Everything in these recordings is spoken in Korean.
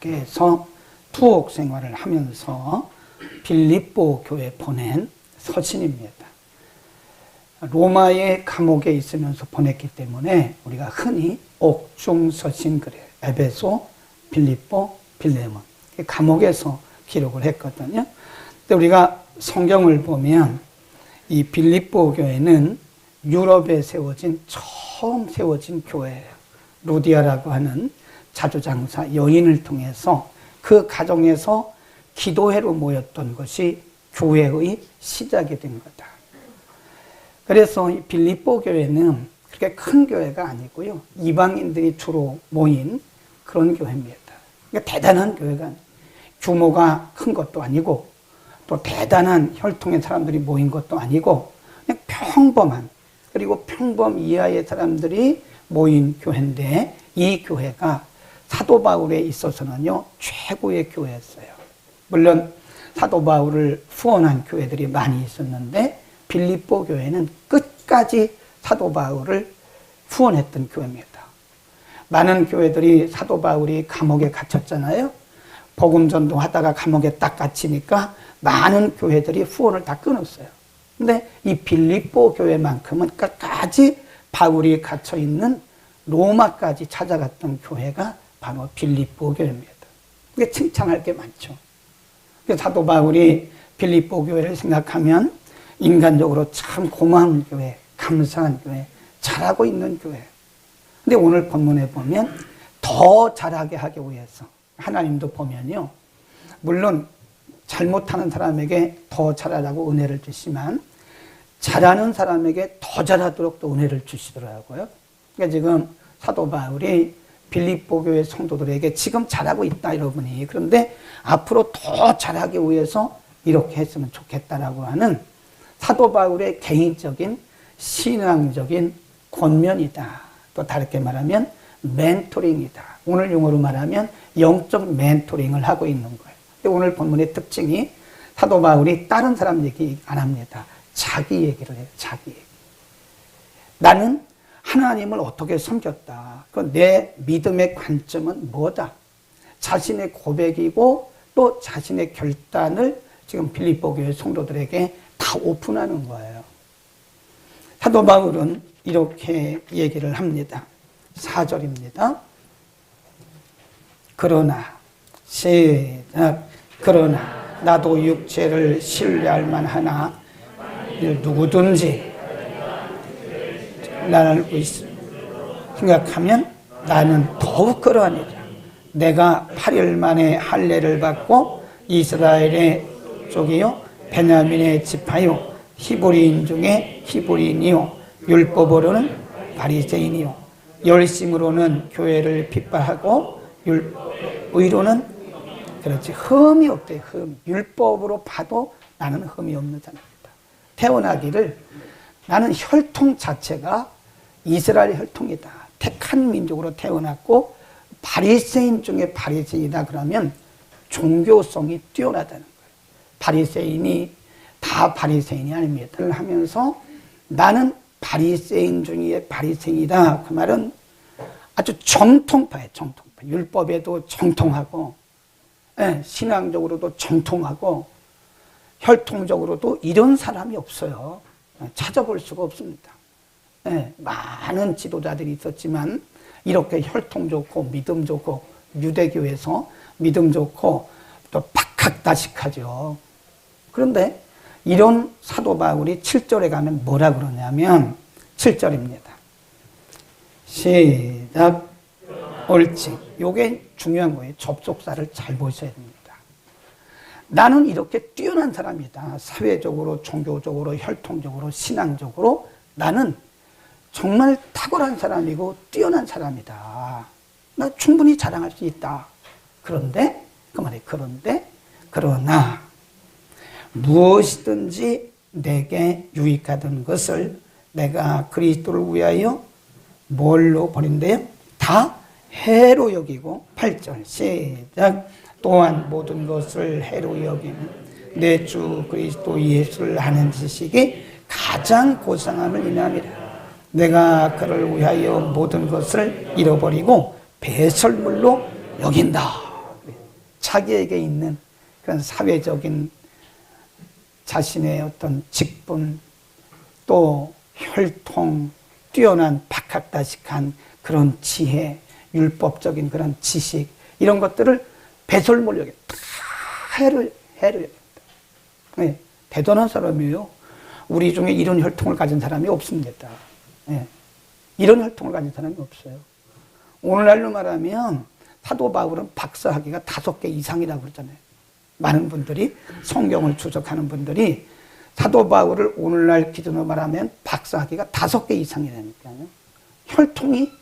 교회에서 투옥 생활을 하면서 빌립보 교회에 보낸 서신입니다. 로마의 감옥에 있으면서 보냈기 때문에 우리가 흔히 옥중서신 그래요. 에베소, 빌립보, 빌레몬. 감옥에서 기록을 했거든요. 근데 우리가 성경을 보면 이 빌립보 교회는 유럽에 처음 세워진 교회예요. 루디아라고 하는 자주장사 여인을 통해서 그 가정에서 기도회로 모였던 것이 교회의 시작이 된 거다. 그래서 이 빌립보 교회는 그렇게 큰 교회가 아니고요. 이방인들이 주로 모인 그런 교회입니다. 그러니까 대단한 교회가 아니에요. 규모가 큰 것도 아니고 또 대단한 혈통의 사람들이 모인 것도 아니고 그냥 평범한, 그리고 평범 이하의 사람들이 모인 교회인데, 이 교회가 사도 바울에 있어서는요 최고의 교회였어요. 물론 사도 바울을 후원한 교회들이 많이 있었는데 빌립보 교회는 끝까지 사도 바울을 후원했던 교회입니다. 많은 교회들이 사도 바울이 감옥에 갇혔잖아요. 복음 전도하다가 감옥에 딱 갇히니까 많은 교회들이 후원을 다 끊었어요. 근데 이 빌립보 교회만큼은 끝까지 바울이 갇혀 있는 로마까지 찾아갔던 교회가 바로 빌립보 교회입니다. 그게 칭찬할 게 많죠. 사도 바울이 빌립보 교회를 생각하면 인간적으로 참 고마운 교회, 감사한 교회, 잘하고 있는 교회. 근데 오늘 본문에 보면 더 잘하게 하기 위해서 하나님도 보면요, 물론 잘못하는 사람에게 더 잘하라고 은혜를 주시지만 잘하는 사람에게 더 잘하도록 또 은혜를 주시더라고요. 그러니까 지금 사도 바울이 빌립보 교회 성도들에게 지금 잘하고 있다 여러분이, 그런데 앞으로 더 잘하기 위해서 이렇게 했으면 좋겠다라고 하는 사도 바울의 개인적인 신앙적인 권면이다. 또 다르게 말하면 멘토링이다. 오늘 용어로 말하면 영적 멘토링을 하고 있는 거예요. 오늘 본문의 특징이 사도 바울이 다른 사람 얘기 안 합니다. 자기 얘기를 해요. 자기 얘기. 나는 하나님을 어떻게 섬겼다. 내 믿음의 관점은 뭐다. 자신의 고백이고 또 자신의 결단을 지금 빌립보 교회 성도들에게 다 오픈하는 거예요. 사도 바울은 이렇게 얘기를 합니다. 4절입니다. 그러나 시작. 그러나 나도 육체를 신뢰할 만하나 누구든지 나를 알고 있어 생각하면 나는 더욱 그러하니라. 내가 8일 만에 할례를 받고 이스라엘의 쪽이요 베냐민의 지파요 히브리인 중에 히브리인이요 율법으로는 바리새인이요 열심으로는 교회를 핍박하고 의로는 그렇지 흠이 없대. 율법으로 봐도 나는 흠이 없는 사람이다. 태어나기를 나는 혈통 자체가 이스라엘 혈통이다. 택한 민족으로 태어났고 바리새인 중에 바리새인이다 그러면 종교성이 뛰어나다는 거예요. 바리새인이 다 바리새인이 아닙니다. 하면서 나는 바리새인 중에 바리새인이다. 그 말은 아주 정통파예요. 정통파. 율법에도 정통하고 신앙적으로도 정통하고 혈통적으로도 이런 사람이 없어요. 찾아볼 수가 없습니다. 많은 지도자들이 있었지만 이렇게 혈통 좋고 믿음 좋고 유대교에서 믿음 좋고 또 박학다식하죠. 그런데 이런 사도 바울이 7절에 가면 뭐라 그러냐면 7절입니다. 시작. 옳지. 요게 중요한 거예요. 접속사를 잘 보셔야 됩니다. 나는 이렇게 뛰어난 사람이다. 사회적으로, 종교적으로, 혈통적으로, 신앙적으로 나는 정말 탁월한 사람이고 뛰어난 사람이다. 나 충분히 자랑할 수 있다. 그런데 그 말이 그러나 무엇이든지 내게 유익하던 것을 내가 그리스도를 위하여 뭘로 버린대요? 다 해로 여기고 8절 시작. 또한 모든 것을 해로 여기는 내 주 그리스도 예수를 아는 지식이 가장 고상함을 인함이라. 내가 그를 위하여 모든 것을 잃어버리고 배설물로 여긴다. 자기에게 있는 그런 사회적인 자신의 어떤 직분, 또 혈통, 뛰어난 박학다식한 그런 지혜, 율법적인 그런 지식, 이런 것들을 배설물로 여겨 다 해로 여깁니다. 네, 대단한 사람이에요. 우리 중에 이런 혈통을 가진 사람이 없습니다. 네, 이런 혈통을 가진 사람이 없어요. 오늘날로 말하면 사도 바울은 박사학위가 5개 이상이라고 그러잖아요. 많은 분들이, 성경을 추적하는 분들이 사도 바울을 오늘날 기준으로 말하면 박사학위가 5개 이상이라니까요. 혈통이,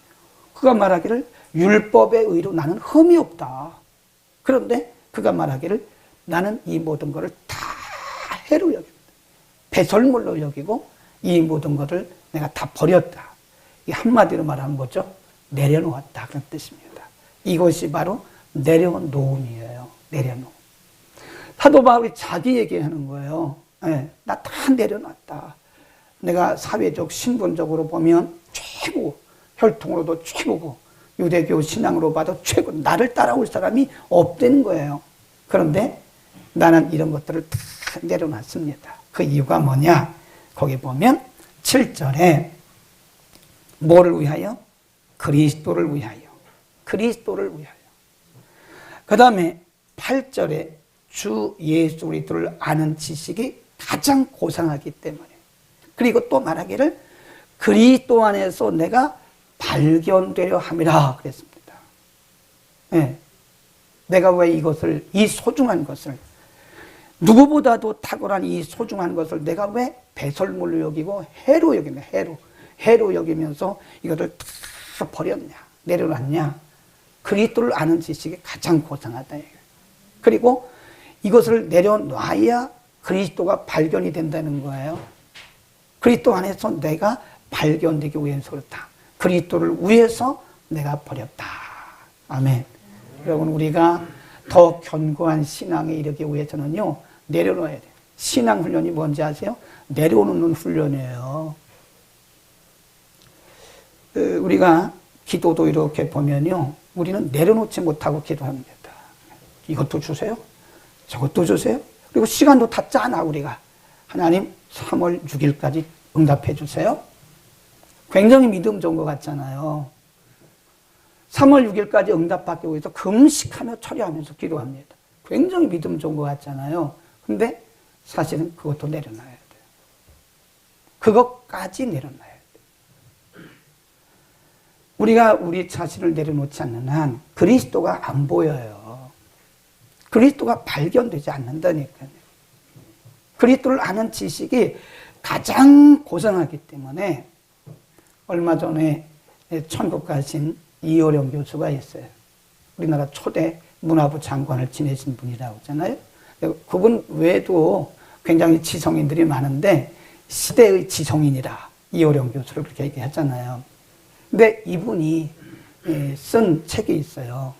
그가 말하기를 율법의 의로 나는 흠이 없다. 그런데 그가 말하기를 나는 이 모든 것을 다 해로 여깁니다. 배설물로 여기고 이 모든 것을 내가 다 버렸다. 이 한마디로 말하면 뭐죠? 내려놓았다, 그런 뜻입니다. 이것이 바로 내려놓음이에요. 내려놓음. 사도 바울이 자기 얘기하는 거예요. 네, 나 다 내려놨다. 내가 사회적, 신분적으로 보면 최고, 혈통으로도 최고고, 유대교 신앙으로 봐도 최고, 나를 따라올 사람이 없다는 거예요. 그런데 나는 이런 것들을 다 내려놨습니다. 그 이유가 뭐냐? 거기 보면 7절에 뭐를 위하여? 그리스도를 위하여. 그리스도를 위하여. 그 다음에 8절에 주 예수 그리스도를 아는 지식이 가장 고상하기 때문에. 그리고 또 말하기를 그리스도 안에서 내가 발견되려 함이라 그랬습니다. 네. 내가 왜 이것을, 이 소중한 것을, 누구보다도 탁월한 이 소중한 것을 내가 왜 배설물로 여기고 해로 여기며, 해로 여기면서 이것을 다 버렸냐, 내려놨냐. 그리스도를 아는 지식이 가장 고상하다. 그리고 이것을 내려놔야 그리스도가 발견이 된다는 거예요. 그리스도 안에서 내가 발견되기 위해서 그렇다. 그리스도를 위해서 내가 버렸다. 아멘. 여러분, 우리가 더 견고한 신앙에 이르기 위해서는요, 내려놓아야 돼요. 신앙 훈련이 뭔지 아세요? 내려놓는 훈련이에요. 우리가 기도도 이렇게 보면요, 우리는 내려놓지 못하고 기도합니다. 이것도 주세요, 저것도 주세요. 그리고 시간도 다 짜나 우리가. 하나님 3월 6일까지 응답해 주세요. 굉장히 믿음 좋은 것 같잖아요. 3월 6일까지 응답받기 위해서 금식하며 철야하면서 기도합니다. 굉장히 믿음 좋은 것 같잖아요. 근데 사실은 그것도 내려놔야 돼요. 그것까지 내려놔야 돼요. 우리가 우리 자신을 내려놓지 않는 한 그리스도가 안 보여요. 그리스도가 발견되지 않는다니까요. 그리스도를 아는 지식이 가장 고상하기 때문에 얼마 전에 천국 가신 이호령 교수가 있어요. 우리나라 초대 문화부 장관을 지내신 분이라고 하잖아요. 그분 외에도 굉장히 지성인들이 많은데 시대의 지성인이라 이호령 교수를 그렇게 얘기하잖아요. 근데 이분이 쓴 책이 있어요.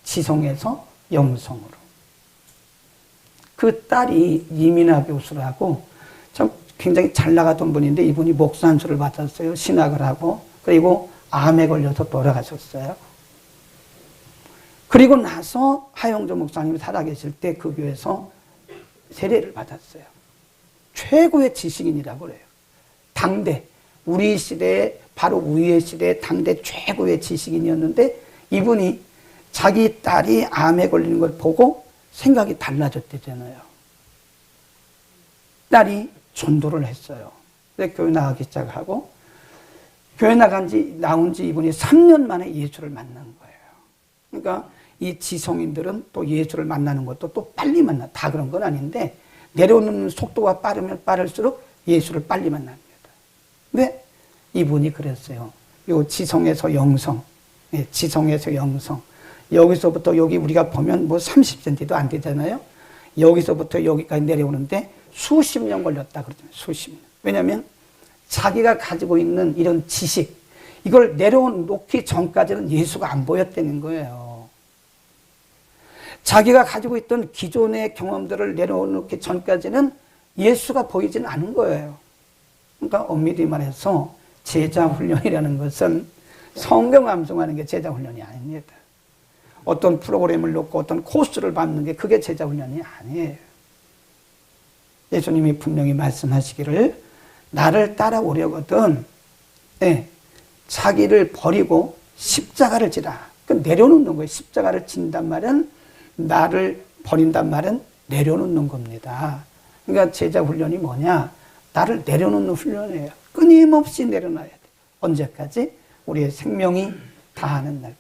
지성에서 영성으로. 그 딸이 이민아 교수라고 참 굉장히 잘 나가던 분인데 이분이 목사 안수를 받았어요. 신학을 하고. 그리고 암에 걸려서 돌아가셨어요. 그리고 나서 하영조 목사님이 살아계실 때 그 교회에서 세례를 받았어요. 최고의 지식인이라고 그래요. 당대, 우리 시대에, 바로 우리의 시대에 당대 최고의 지식인이었는데 이분이 자기 딸이 암에 걸리는 걸 보고 생각이 달라졌대잖아요. 딸이 전도를 했어요. 근데 교회 나가기 시작하고 교회 나온 지 이분이 3년 만에 예수를 만난 거예요. 그러니까 이 지성인들은 또 예수를 만나는 것도 또 빨리 만나. 다 그런 건 아닌데 내려오는 속도가 빠르면 빠를수록 예수를 빨리 만납니다. 근데 이분이 그랬어요. 요 지성에서 영성, 지성에서 영성. 여기서부터 여기 우리가 보면 뭐 30cm도 안 되잖아요. 여기서부터 여기까지 내려오는데 수십 년 걸렸다 그러잖아요. 수십 년. 왜냐하면 자기가 가지고 있는 이런 지식, 이걸 내려놓기 전까지는 예수가 안 보였다는 거예요. 자기가 가지고 있던 기존의 경험들을 내려놓기 전까지는 예수가 보이지는 않은 거예요. 그러니까 엄밀히 말해서 제자 훈련이라는 것은 성경 암송하는 게 제자 훈련이 아닙니다. 어떤 프로그램을 놓고 어떤 코스를 밟는 게 그게 제자훈련이 아니에요. 예수님이 분명히 말씀하시기를 나를 따라오려거든 네, 자기를 버리고 십자가를 지라. 그 내려놓는 거예요. 십자가를 진단 말은 나를 버린단 말은 내려놓는 겁니다. 그러니까 제자훈련이 뭐냐? 나를 내려놓는 훈련이에요. 끊임없이 내려놔야 돼. 언제까지? 우리의 생명이 다하는 날까지.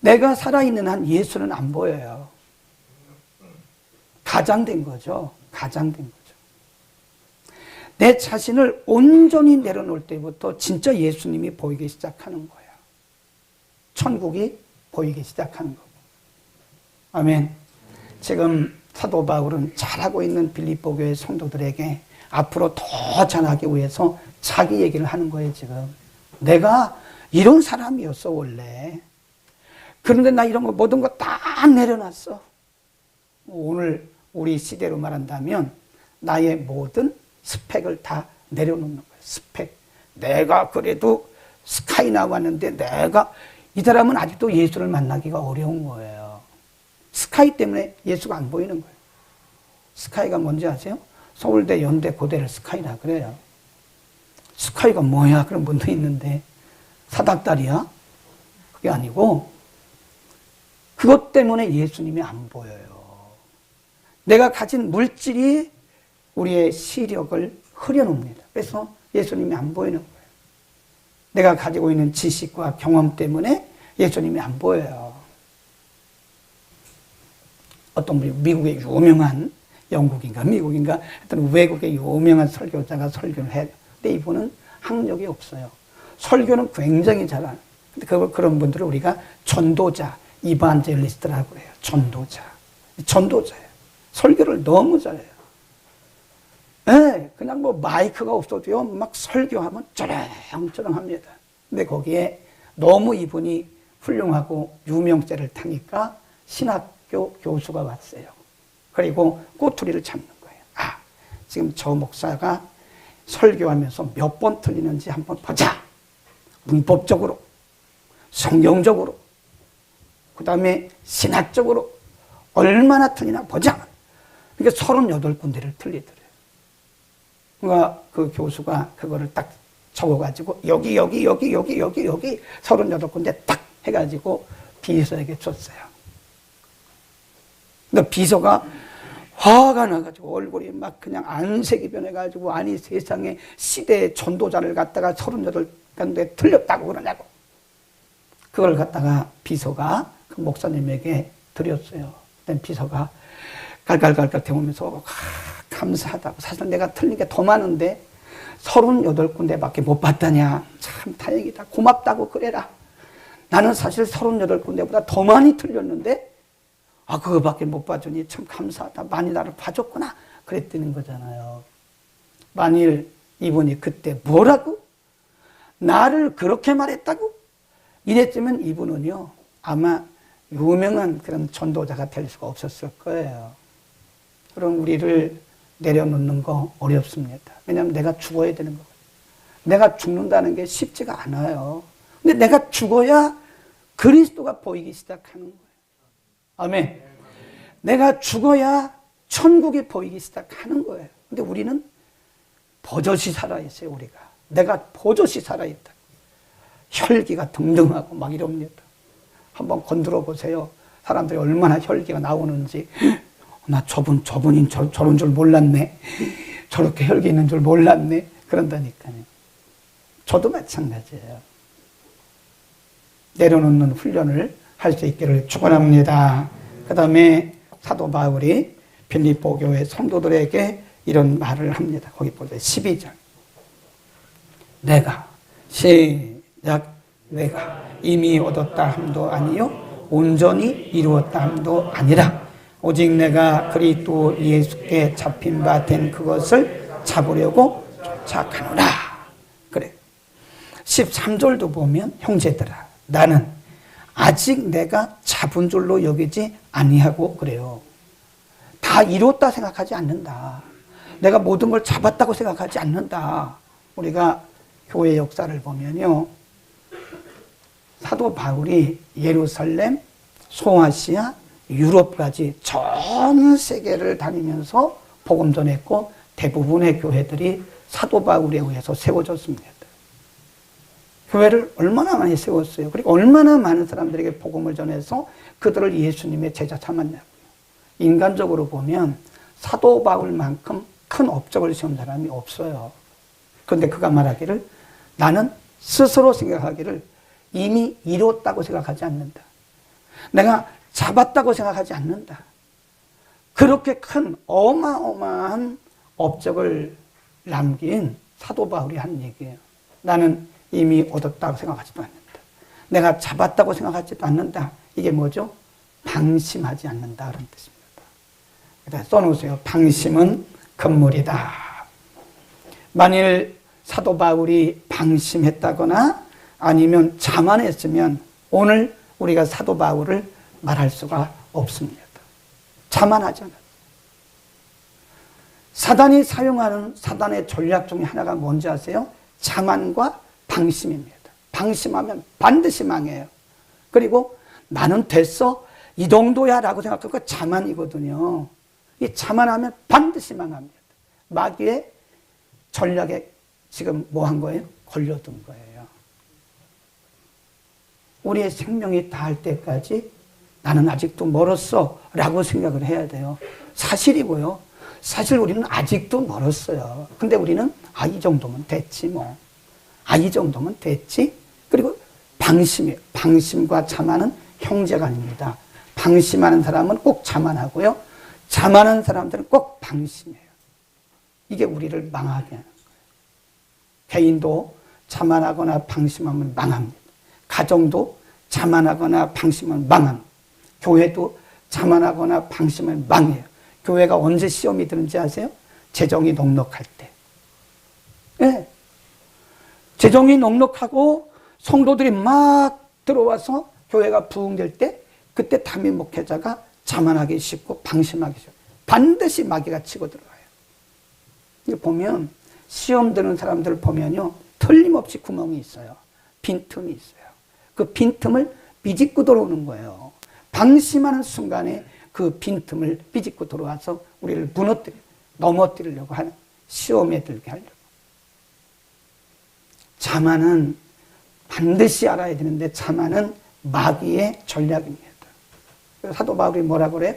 내가 살아있는 한 예수는 안 보여요. 가장된 거죠. 가장된 거죠. 내 자신을 온전히 내려놓을 때부터 진짜 예수님이 보이기 시작하는 거예요. 천국이 보이기 시작하는 거고. 아멘. 지금 사도 바울은 잘하고 있는 빌립보 교회 성도들에게 앞으로 더 잘하기 위해서 자기 얘기를 하는 거예요, 지금. 내가 이런 사람이었어, 원래. 그런데 나 이런 거 모든 거 다 내려놨어. 오늘 우리 시대로 말한다면 나의 모든 스펙을 다 내려놓는 거예요. 스펙. 내가 그래도 스카이 나왔는데 내가 이 사람은 아직도 예수를 만나기가 어려운 거예요. 스카이 때문에 예수가 안 보이는 거예요. 스카이가 뭔지 아세요? 서울대, 연대, 고대를 스카이라 그래요. 스카이가 뭐야? 그런 분도 있는데 사닥다리야? 그게 아니고 그것 때문에 예수님이 안 보여요. 내가 가진 물질이 우리의 시력을 흐려놉니다. 그래서 예수님이 안 보이는 거예요. 내가 가지고 있는 지식과 경험 때문에 예수님이 안 보여요. 어떤 분이 미국의 유명한 영국인가 미국인가 하여튼 외국의 유명한 설교자가 설교를 해요. 근데 이분은 학력이 없어요. 설교는 굉장히 잘하는. 근데 그런 분들을 우리가 전도자, 이반젤리스트라고 해요. 전도자예요. 설교를 너무 잘해요. 네, 그냥 뭐 마이크가 없어도요, 막 설교하면 쩌렁쩌렁 합니다. 근데 거기에 너무 이분이 훌륭하고 유명세를 타니까 신학교 교수가 왔어요. 그리고 꼬투리를 잡는 거예요. 아, 지금 저 목사가 설교하면서 몇 번 틀리는지 한번 보자. 문법적으로, 성경적으로, 그 다음에 신학적으로 얼마나 틀리나 보자. 그러니까 38군데를 틀리더래요. 그러니까 그 교수가 그거를 딱 적어가지고 여기 38군데 딱 해가지고 비서에게 줬어요. 근데 비서가 화가 나가지고 얼굴이 막 그냥 안색이 변해가지고 아니 세상에 시대의 전도자를 갖다가 38군데 틀렸다고 그러냐고. 그걸 갖다가 비서가 그 목사님에게 드렸어요. 그때 비서가 갈갈갈갈 대우면서 감사하다고. 사실 내가 틀린 게 더 많은데 38군데밖에 못 봤다냐. 참 다행이다. 고맙다고 그래라. 나는 사실 38군데보다 더 많이 틀렸는데 그거밖에 못 봐주니 참 감사하다. 많이 나를 봐줬구나. 그랬다는 거잖아요. 만일 이분이 그때 뭐라고? 나를 그렇게 말했다고? 이랬으면 이분은요 아마 유명한 그런 전도자가 될 수가 없었을 거예요. 그럼 우리를 내려놓는 거 어렵습니다. 왜냐하면 내가 죽어야 되는 거거든요. 내가 죽는다는 게 쉽지가 않아요. 근데 내가 죽어야 그리스도가 보이기 시작하는 거예요. 아멘. 내가 죽어야 천국이 보이기 시작하는 거예요. 근데 우리는 버젓이 살아있어요, 우리가. 내가 버젓이 살아있다. 혈기가 등등하고 막 이럽니다. 한번 건드려 보세요. 사람들이 얼마나 혈기가 나오는지. 나 저분인 저런 줄 몰랐네. 저렇게 혈기 있는 줄 몰랐네. 그런다니까요. 저도 마찬가지예요. 내려놓는 훈련을 할 수 있기를 축원합니다. 그 다음에 사도 바울이 빌립보 교회 성도들에게 이런 말을 합니다. 거기 보세요. 12절. 내가 이미 얻었다 함도 아니요 온전히 이루었다 함도 아니라 오직 내가 그리스도 예수께 잡힌 바 된 그것을 잡으려고 쫓아가노라. 그래. 13절도 보면 형제들아 나는 아직 내가 잡은 줄로 여기지 아니하고 그래요. 다 이뤘다 생각하지 않는다. 내가 모든 걸 잡았다고 생각하지 않는다. 우리가 교회 역사를 보면요. 사도 바울이 예루살렘, 소아시아, 유럽까지 전 세계를 다니면서 복음 전했고 대부분의 교회들이 사도 바울에 의해서 세워졌습니다. 교회를 얼마나 많이 세웠어요. 그리고 얼마나 많은 사람들에게 복음을 전해서 그들을 예수님의 제자 삼았냐고요. 인간적으로 보면 사도 바울만큼 큰 업적을 세운 사람이 없어요. 그런데 그가 말하기를 나는 스스로 생각하기를 이미 이뤘다고 생각하지 않는다. 내가 잡았다고 생각하지 않는다. 그렇게 큰 어마어마한 업적을 남긴 사도 바울이 한 얘기예요. 나는 이미 얻었다고 생각하지도 않는다. 내가 잡았다고 생각하지도 않는다. 이게 뭐죠? 방심하지 않는다 그런 뜻입니다. 그래서 써놓으세요. 방심은 금물이다. 만일 사도 바울이 방심했다거나 아니면 자만했으면 오늘 우리가 사도 바울을 말할 수가 없습니다. 자만하지 않았어요. 사단이 사용하는 사단의 전략 중에 하나가 뭔지 아세요? 자만과 방심입니다. 방심하면 반드시 망해요. 그리고 나는 됐어? 이 정도야 라고 생각하고 자만이거든요. 이 자만하면 반드시 망합니다. 마귀의 전략에 지금 뭐 한 거예요? 걸려든 거예요. 우리의 생명이 다할 때까지 나는 아직도 멀었어 라고 생각을 해야 돼요. 사실이고요. 사실 우리는 아직도 멀었어요. 근데 우리는 이 정도면 됐지 뭐. 이 정도면 됐지. 그리고 방심이에요. 방심과 자만은 형제가 아닙니다. 방심하는 사람은 꼭 자만하고요. 자만한 사람들은 꼭 방심해요. 이게 우리를 망하게 하는 거예요. 개인도 자만하거나 방심하면 망합니다. 가정도 자만하거나 방심하면 망합니다. 교회도 자만하거나 방심하면 망해요. 교회가 언제 시험이 드는지 아세요? 재정이 넉넉할 때. 네. 재정이 넉넉하고 성도들이 막 들어와서 교회가 부흥될 때 그때 담임 목회자가 자만하기 쉽고 방심하기 쉽고 반드시 마귀가 치고 들어가요. 이거 보면 시험 드는 사람들 보면요. 틀림없이 구멍이 있어요. 빈틈이 있어요. 그 빈틈을 비집고 들어오는 거예요. 방심하는 순간에 그 빈틈을 비집고 들어와서 우리를 넘어뜨리려고 하는 시험에 들게 하려고. 자만은 반드시 알아야 되는데 자만은 마귀의 전략입니다. 사도 바울이 뭐라고 그래요?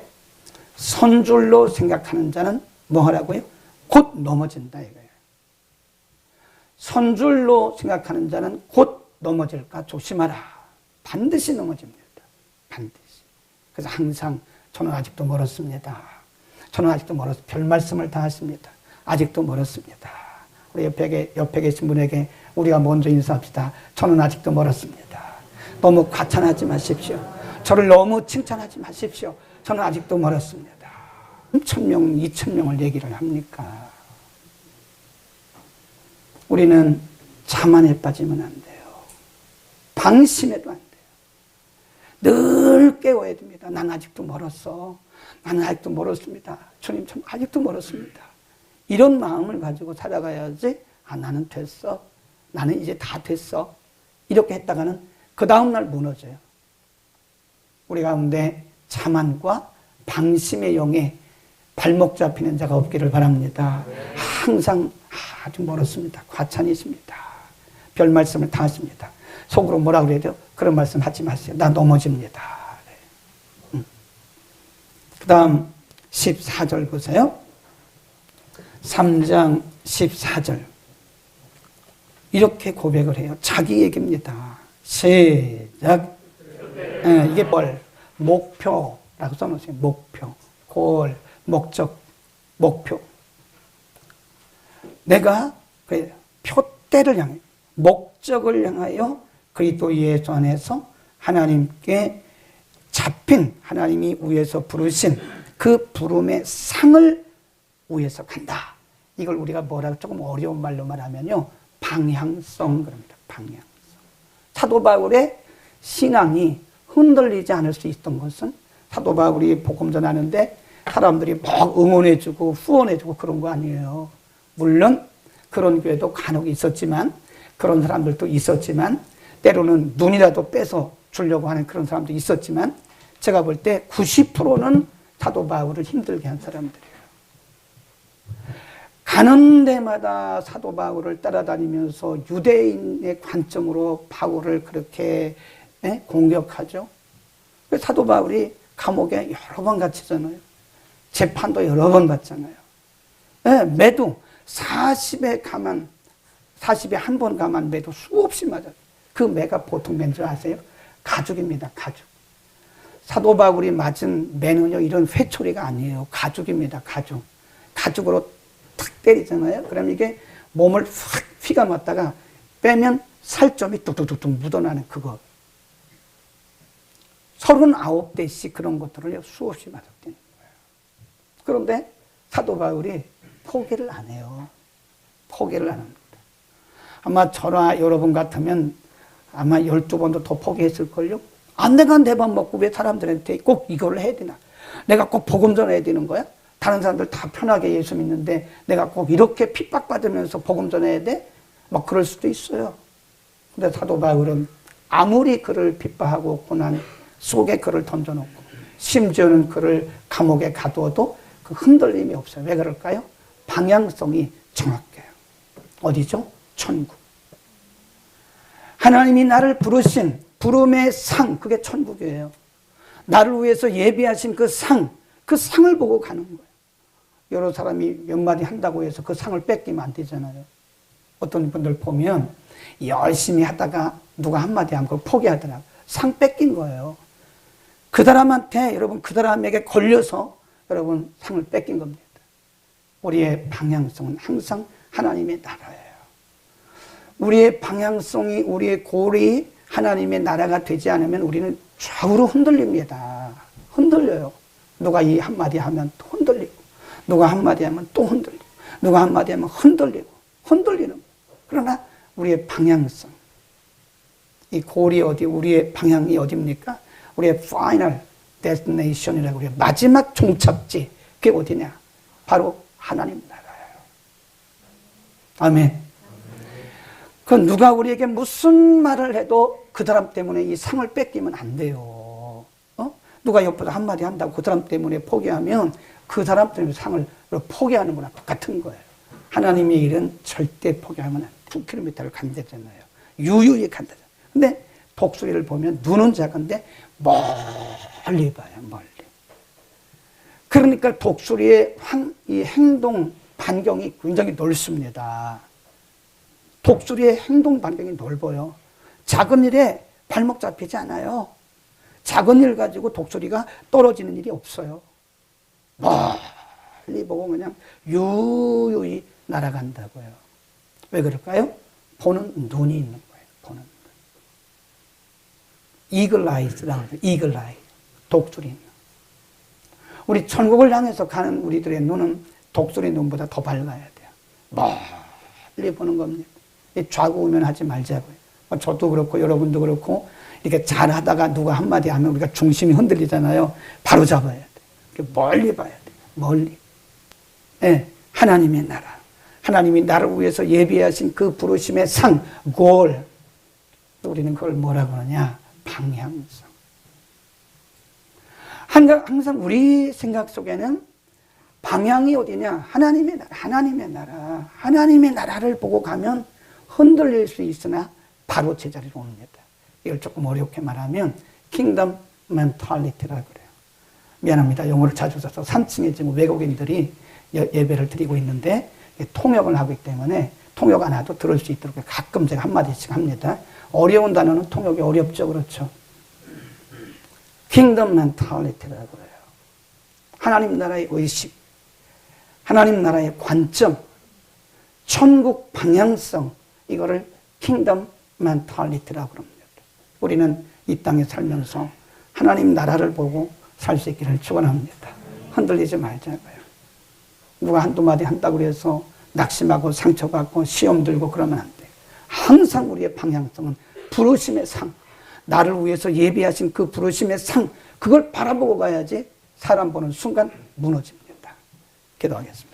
선줄로 생각하는 자는 뭐 하라고요? 곧 넘어진다 이거예요. 선줄로 생각하는 자는 곧 넘어질까 조심하라. 반드시 넘어집니다. 반드시. 그래서 항상 저는 아직도 멀었습니다. 저는 아직도 멀었습니다. 별 말씀을 다 하십니다. 아직도 멀었습니다. 우리 옆에 계신 분에게 우리가 먼저 인사합시다. 저는 아직도 멀었습니다. 너무 과찬하지 마십시오. 저를 너무 칭찬하지 마십시오. 저는 아직도 멀었습니다. 3,000명, 2,000명을 얘기를 합니까? 우리는 자만에 빠지면 안 돼요. 방심해도 안 돼요. 늘 깨워야 됩니다. 난 아직도 멀었어. 나는 아직도 멀었습니다. 주님, 전 아직도 멀었습니다. 이런 마음을 가지고 살아가야지, 나는 됐어. 나는 이제 다 됐어. 이렇게 했다가는 그 다음날 무너져요. 우리 가운데 자만과 방심의 영에 발목 잡히는 자가 없기를 바랍니다. 항상 아주 멀었습니다. 과찬이십니다. 별 말씀을 다 하십니다. 속으로 뭐라 그래야 돼요? 그런 말씀 하지 마세요. 나 넘어집니다. 그 다음 14절 보세요. 3장 14절. 이렇게 고백을 해요. 자기 얘기입니다. 시작. 이게 뭘? 목표라고 써놓으세요. 목표. 골, 목적, 목표. 내가 표대를 향해, 목적을 향하여 그리스도 예수 안에서 하나님께 잡힌, 하나님이 위에서 부르신 그 부름의 상을 위해서 간다. 이걸 우리가 뭐라고 조금 어려운 말로 말하면요. 방향성 그럽니다. 방향성. 사도 바울의 신앙이 흔들리지 않을 수 있던 것은 사도 바울이 복음 전하는데 사람들이 막 응원해주고 후원해주고 그런 거 아니에요. 물론 그런 교회도 간혹 있었지만 그런 사람들도 있었지만 때로는 눈이라도 빼서 주려고 하는 그런 사람도 있었지만 제가 볼 때 90%는 사도 바울을 힘들게 한 사람들이에요. 가는 데마다 사도 바울을 따라다니면서 유대인의 관점으로 바울을 그렇게 공격하죠. 사도 바울이 감옥에 여러 번 갇히잖아요. 재판도 여러 번 받잖아요. 매도 40에 한 번 가만 매도 수없이 맞아요. 그 매가 보통 매인 줄 아세요? 가죽입니다. 가죽. 사도 바울이 맞은 매는요, 이런 회초리가 아니에요. 가죽입니다. 가죽. 가죽으로 탁 때리잖아요. 그럼 이게 몸을 확 휘가 맞다가 빼면 살점이 뚝뚝뚝뚝 묻어나는 그거. 39대씩 그런 것들을 수없이 맞았다는 거예요. 그런데 사도 바울이 포기를 안 해요. 포기를 안 합니다. 아마 저나 여러분 같으면 아마 12번도 더 포기했을걸요? 내가 내 밥 먹고 왜 사람들한테 꼭 이걸 해야 되나? 내가 꼭 복음 전해야 되는 거야? 다른 사람들 다 편하게 예수 믿는데 내가 꼭 이렇게 핍박받으면서 복음 전해야 돼? 막 그럴 수도 있어요. 근데 사도 바울은 아무리 그를 핍박하고 고난 속에 그를 던져놓고 심지어는 그를 감옥에 가두어도 그 흔들림이 없어요. 왜 그럴까요? 방향성이 정확해요. 어디죠? 천국. 하나님이 나를 부르신 부름의 상, 그게 천국이에요. 나를 위해서 예비하신 그 상을 보고 가는 거예요. 여러 사람이 몇 마디 한다고 해서 그 상을 뺏기면 안 되잖아요. 어떤 분들 보면 열심히 하다가 누가 한마디 하면 그걸 포기하더라고요. 상 뺏긴 거예요. 그 사람한테, 여러분, 그 사람에게 걸려서 여러분 상을 뺏긴 겁니다. 우리의 방향성은 항상 하나님의 나라예요. 우리의 방향성이, 우리의 골이 하나님의 나라가 되지 않으면 우리는 좌우로 흔들립니다. 흔들려요. 누가 이 한마디 하면 또 흔들리고, 누가 한마디 하면 또 흔들리고, 누가 한마디 하면 흔들리고, 흔들리는 거예요. 그러나 우리의 방향성, 이 골이 어디, 우리의 방향이 어디입니까? 우리의 final destination이라고 그래요. 마지막 종착지, 그게 어디냐? 바로 하나님 나라예요. 아멘. 그 누가 우리에게 무슨 말을 해도 그 사람 때문에 이 상을 뺏기면 안 돼요. 누가 옆에서 한마디 한다고 그 사람 때문에 포기하면 그 사람 때문에 상을 포기하는 거랑 똑같은 거예요. 하나님의 일은 절대 포기하면 안 돼. 9km를 간다잖아요. 유유히 간다잖아요. 근데 독수리를 보면 눈은 작은데 멀리 봐요. 멀리. 그러니까 독수리의 이 행동 반경이 굉장히 넓습니다. 독수리의 행동 반경이 넓어요. 작은 일에 발목 잡히지 않아요. 작은 일 가지고 독수리가 떨어지는 일이 없어요. 멀리 보고 그냥 유유히 날아간다고요. 왜 그럴까요? 보는 눈이 있는 거예요. 보는 눈. 이글 아이즈라고 하죠. 이글 아이. 독수리 눈. 우리 천국을 향해서 가는 우리들의 눈은 독수리 눈보다 더 밝아야 돼요. 멀리 보는 겁니다. 좌고우면하지 말자고요. 저도 그렇고 여러분도 그렇고 이렇게 잘하다가 누가 한마디 하면 우리가 중심이 흔들리잖아요. 바로 잡아야 돼. 멀리 봐야 돼. 멀리. 네, 하나님의 나라. 하나님이 나를 위해서 예비하신 그 부르심의 상, 골. 우리는 그걸 뭐라고 하느냐? 방향성. 항상 우리 생각 속에는 방향이 어디냐? 하나님의 나라, 하나님의 나라. 하나님의 나라를 보고 가면 흔들릴 수 있으나 바로 제자리로 옵니다. 이걸 조금 어렵게 말하면 킹덤 멘탈리티라고 그래요. 미안합니다. 용어를 자주 써서 3층에 지금 외국인들이 예배를 드리고 있는데 통역을 하기 때문에 통역 안 해도 들을 수 있도록 가끔 제가 한마디씩 합니다. 어려운 단어는 통역이 어렵죠. 그렇죠. 킹덤 멘탈리티라고 그래요. 하나님 나라의 의식, 하나님 나라의 관점, 천국 방향성, 이거를 킹덤 멘탈리티라고 그럽니다. 우리는 이 땅에 살면서 하나님 나라를 보고 살 수 있기를 축원합니다. 흔들리지 말자고요. 누가 한두 마디 한다고 해서 낙심하고 상처받고 시험 들고 그러면 안 돼요. 항상 우리의 방향성은 부르심의 상, 나를 위해서 예비하신 그 부르심의 상, 그걸 바라보고 가야지 사람 보는 순간 무너집니다. 기도하겠습니다.